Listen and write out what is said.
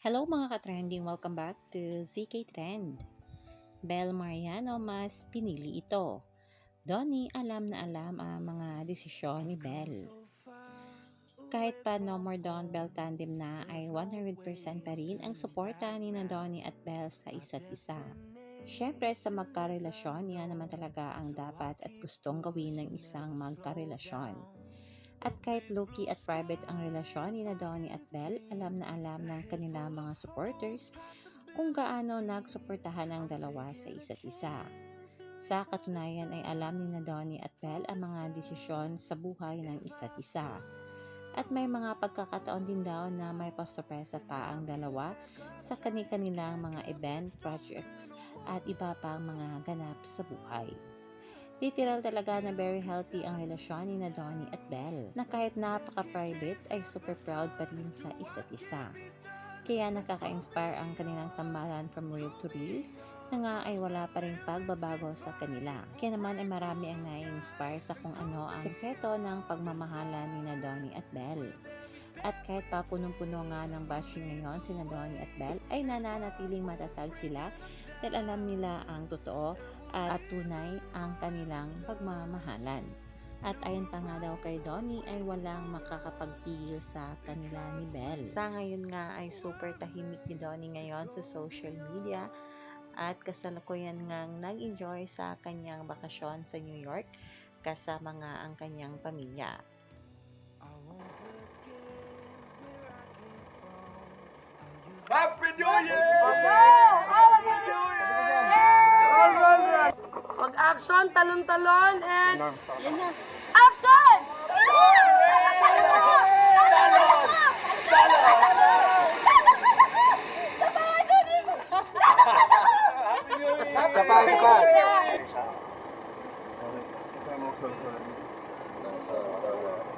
Hello mga ka-trending! Welcome back to ZK Trend. Bel Mariano mas pinili ito. Donnie alam na alam ang mga desisyon ni Bel. Kahit pa No More Don Bel tandem na ay 100% pa rin ang suporta ni na Donnie at Bel sa isa't isa. Siyempre sa magkarelasyon, yan naman talaga ang dapat at gustong gawin ng isang magkarelasyon. At kahit low-key at private ang relasyon ni na Donnie at Bel, alam na alam ng kanilang mga supporters kung gaano nagsuportahan ang dalawa sa isa't isa. Sa katunayan ay alam ni na Donnie at Bel ang mga desisyon sa buhay ng isa't isa. At may mga pagkakataon din daw na may pasurpresa pa ang dalawa sa kanilang mga event, projects at iba pang mga ganap sa buhay. Literal talaga na very healthy ang relasyon ni na Donnie at Bel, na kahit napaka-private ay super proud pa rin sa isa't isa. Kaya nakaka-inspire ang kanilang tambalan from real to real, na nga ay wala pa rin pagbabago sa kanila. Kaya naman ay marami ang nai-inspire sa kung ano ang sekreto ng pagmamahala ni na Donnie at Bel. At kahit pa punong-puno nga ng bashing ngayon si na Donnie at Bel, ay nananatiling matatag sila dahil alam nila ang totoo at tunay ang kanilang pagmamahalan. At ayon pa nga daw kay Donnie ay walang makakapagpigil sa kanila ni Bel. Sa ngayon nga ay super tahimik ni Donnie ngayon sa social media at kasalukuyan ngang nag-enjoy sa kanyang bakasyon sa New York kasama nga ang kanyang pamilya. Happy New Year! Mag-action, talon-talon, and yun na. Action! Sa